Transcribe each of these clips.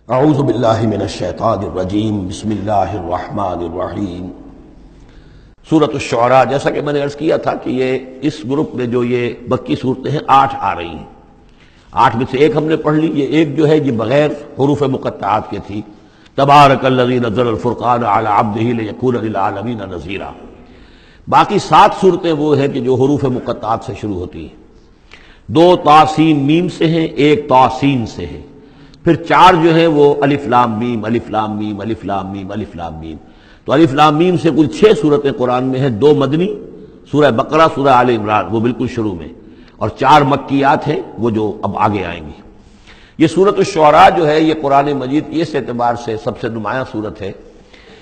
اعوذ باللہ من الشیطان الرجیم بسم اللہ الرحمن الرحیم۔ سورۃ الشعراء، جیسا کہ میں نے عرض کیا تھا کہ یہ اس گروپ میں جو یہ مکی صورتیں ہیں 8 آ رہی ہیں، 8 میں سے ایک ہم نے پڑھ لی، یہ ایک جو ہے یہ بغیر حروف مقطعات کے تھی، تبارک الذی نزل الفرقان علی عبدہ لیکون للعالمین نذیرا۔ باقی 7 صورتیں وہ ہیں کہ جو حروف مقطعات سے شروع ہوتی ہیں، 2 تا سین میم سے ہیں، 1 تا سین سے ہے، پھر 4 جو ہیں وہ الف لام میم الف لام میم الف لام میم الف لام میم۔ تو الف لام میم سے کل 6 صورتیں قرآن میں ہیں، 2 مدنی، سورہ بقرہ، سورہ آل عمران وہ بالکل شروع میں، اور 4 مکیات ہیں وہ جو اب آگے آئیں گی۔ یہ سورۃ الشعراء جو ہے یہ قرآن مجید کی اس اعتبار سے سب سے نمایاں صورت ہے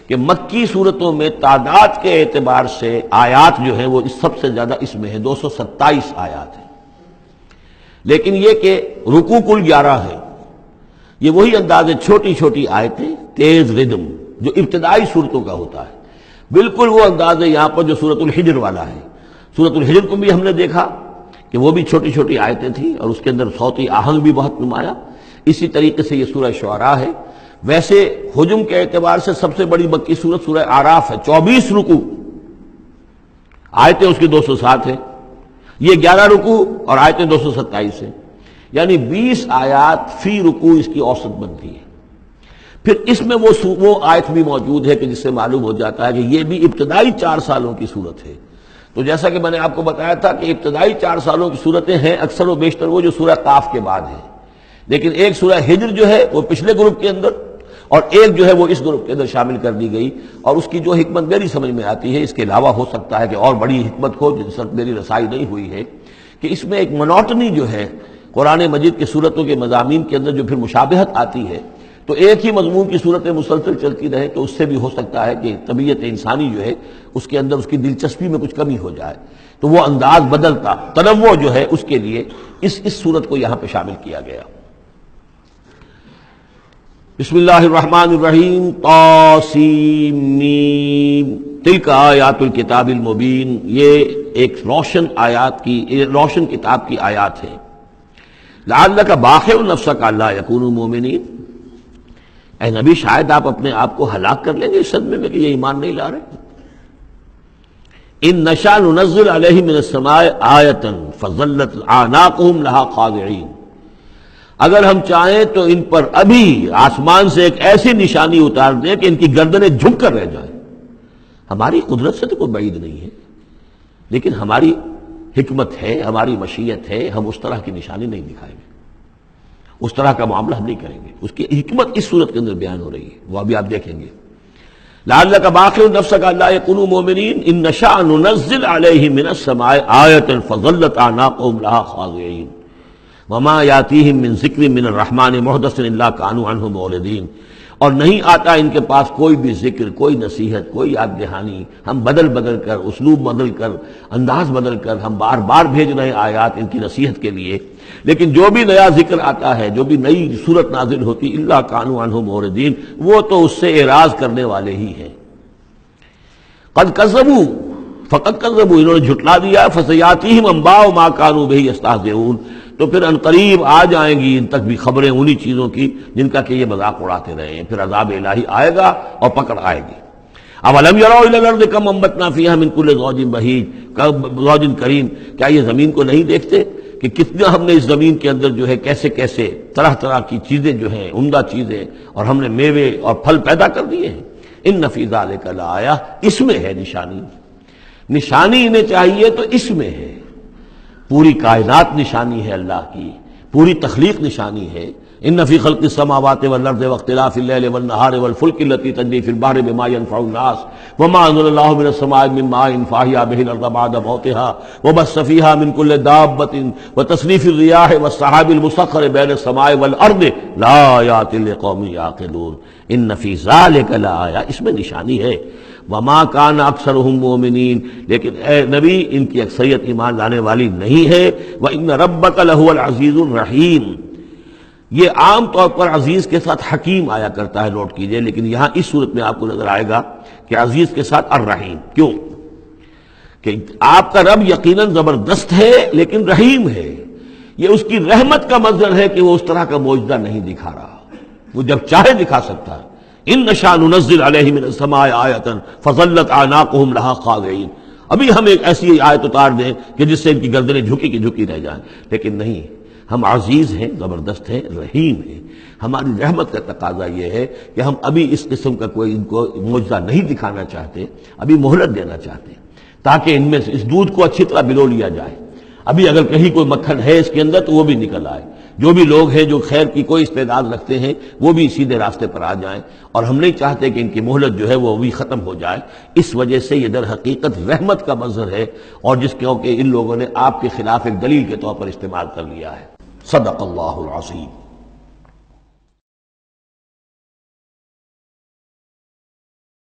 کہ مکی صورتوں میں تعداد کے اعتبار سے آیات جو ہیں وہ سب سے زیادہ اس میں ہیں، 227 آیات ہیں، لیکن یہ کہ رکوع کل 11 ہے۔ یہ وہی انداز ہے، چھوٹی چھوٹی آیتیں، تیز ردم جو ابتدائی صورتوں کا ہوتا ہے، بالکل وہ انداز ہے یہاں پر جو سورۃ الحجر والا ہے۔ سورۃ الحجر کو بھی ہم نے دیکھا کہ وہ بھی چھوٹی چھوٹی آیتیں تھیں اور اس کے اندر صوتی آہنگ بھی بہت نمایاں۔ اسی طریقے سے یہ سورہ شعراء ہے۔ ویسے حجم کے اعتبار سے سب سے بڑی مکی سورت سورہ اعراف ہے، 24 رکوع، آیتیں اس کی 207 ہیں، یہ 11 رکوع اور آیتیں 227 ہیں، یعنی 20 آیات فی رکوع اس کی اوسط بنتی ہے۔ پھر اس میں وہ آیت بھی موجود ہے کہ جس سے معلوم ہو جاتا ہے کہ یہ بھی ابتدائی 4 سالوں کی صورت ہے۔ تو جیسا کہ میں نے آپ کو بتایا تھا کہ ابتدائی 4 سالوں کی صورتیں ہیں اکثر و بیشتر وہ جو سورہ قاف کے بعد ہیں، لیکن ایک سورہ ہجر جو ہے وہ پچھلے گروپ کے اندر اور ایک جو ہے وہ اس گروپ کے اندر شامل کر دی گئی، اور اس کی جو حکمت میری سمجھ میں آتی ہے، اس کے علاوہ ہو سکتا ہے کہ اور بڑی حکمت ہو جس وقت میری رسائی نہیں ہوئی ہے، کہ اس میں ایک منوٹنی جو ہے قرآن مجید کی صورتوں کے مضامین کے اندر جو پھر مشابہت آتی ہے، تو ایک ہی مضمون کی صورتیں مسلسل چلتی رہے تو اس سے بھی ہو سکتا ہے کہ طبیعت انسانی جو ہے اس کے اندر اس کی دلچسپی میں کچھ کمی ہو جائے، تو وہ انداز بدلتا، تنوع جو ہے اس کے لیے اس صورت کو یہاں پہ شامل کیا گیا۔ بسم اللہ الرحمن الرحیم، طاسیم میم، تلک آیات الکتاب المبین، یہ ایک روشن کتاب کی آیات ہے۔ لعلک باخع نفسک الا یکونوا مؤمنین، اے نبی شاید آپ اپنے آپ کو ہلاک کر لیں گے اس صدمے میں کہ یہ ایمان نہیں لا رہے۔ ان نشاء ننزل علیہم من السماء آیۃ فظلت اعناقهم لها خاضعین، اگر ہم چاہیں تو ان پر ابھی آسمان سے ایک ایسی نشانی اتار دیں کہ ان کی گردنیں جھک کر رہ جائیں۔ ہماری قدرت سے تو کوئی بعید نہیں ہے، لیکن ہماری حکمت ہے، ہماری مشیت ہے، ہم اس طرح کی نشانی نہیں دکھائیں گے، اس طرح کا معاملہ ہم نہیں کریں گے۔ اس کی حکمت اس صورت کے اندر بیان ہو رہی ہے، وہ ابھی آپ دیکھیں گے۔ لعلک باخع نفسک الا یکونوا مؤمنین ان نشاء ننزل علیہم من السماء آیۃ فظلت اعناقهم لها خاضعین وما یاتیہم من ذکر من الرحمن محدث الا کانوا عنہ معرضین، اور نہیں آتا ان کے پاس کوئی بھی ذکر، کوئی نصیحت، کوئی یاد دہانی، ہم بدل کر، اسلوب بدل کر، انداز بدل کر ہم بار بار بھیج رہے ہیں آیات ان کی نصیحت کے لیے، لیکن جو بھی نیا ذکر آتا ہے، جو بھی نئی صورت نازل ہوتی، الا کانوا عنہ معرضین، وہ تو اس سے اعراض کرنے والے ہی ہیں۔ قد کذبوا، فقط کذبوا، انہوں نے جھٹلا دیا، فسیاتیہم انباء ما کانوا بہ یستہزئون، تو پھر عنقریب آ جائیں گی ان تک بھی خبریں انہی چیزوں کی جن کا کہ یہ مذاق اڑاتے رہے ہیں، پھر عذاب الہی آئے گا اور پکڑ آئے گی۔ اولم یروا الی الارض کم انبتنا فیہا من کل زوج بہیج زوج کریم، کیا یہ زمین کو نہیں دیکھتے کہ کتنا ہم نے اس زمین کے اندر جو ہے کیسے کیسے طرح طرح کی چیزیں جو ہیں، عمدہ چیزیں، اور ہم نے میوے اور پھل پیدا کر دیے ہیں۔ ان فی ذلک لآیہ، اس میں ہے نشانی، نشانی انہیں چاہیے تو اس میں ہے۔ پوری کائنات نشانی ہے اللہ کی، پوری تخلیق نشانی ہے۔ ان فی خلق السماوات والارض واختلاف اللیل والنہار والفلک التی تجری فی البحر بما ينفع الناس وما انزل اللہ من السماء من ماء فاحیا بہ الارض بعد موتها وبث فیہا من کل دابۃ وتصریف الرياح والسحاب المسخر بین السماء والارض لآیات لقوم یعقلون، ان فی ذلک لآیہ، اس میں نشانی ہے۔ وما کان اکثرهم مؤمنین، لیکن اے نبی ان کی اکثریت ایمان لانے والی نہیں ہے۔ وان ربک لہو العزیز الرحیم، یہ عام طور پر عزیز کے ساتھ حکیم آیا کرتا ہے، نوٹ کیجئے، لیکن یہاں اس صورت میں آپ کو نظر آئے گا کہ عزیز کے ساتھ الرحیم۔ کیوں؟ کہ آپ کا رب یقیناً زبردست ہے لیکن رحیم ہے، یہ اس کی رحمت کا مظہر ہے کہ وہ اس طرح کا معجزہ نہیں دکھا رہا، وہ جب چاہے دکھا سکتا ہے. ان نشاء ننزل علیہم من السماء آیۃ فظلت اعناقهم لها خاضعین. ابھی ہم ایک ایسی آیت اتار دیں کہ جس سے ان کی گردنیں جھکی کی جھکی رہ جائیں، لیکن نہیں، ہم عزیز ہیں، زبردست ہیں، رحیم ہیں. ہماری رحمت کا تقاضا یہ ہے کہ ہم ابھی اس قسم کا کوئی ان کو معجزہ نہیں دکھانا چاہتے، ابھی مہلت دینا چاہتے ہیں تاکہ ان میں سے اس دودھ کو اچھی طرح بلو لیا جائے. ابھی اگر کہیں کوئی مکھن ہے اس کے اندر تو وہ بھی نکل آئے. جو بھی لوگ ہیں جو خیر کی کوئی استعداد رکھتے ہیں وہ بھی سیدھے راستے پر آ جائیں. اور ہم نہیں چاہتے کہ ان کی مہلت جو ہے وہ بھی ختم ہو جائے. اس وجہ سے یہ در حقیقت رحمت کا مظہر ہے، اور جس کیونکہ ان لوگوں نے آپ کے خلاف ایک دلیل کے طور پر استعمال کر لیا ہے. صدق اللہ العظیم.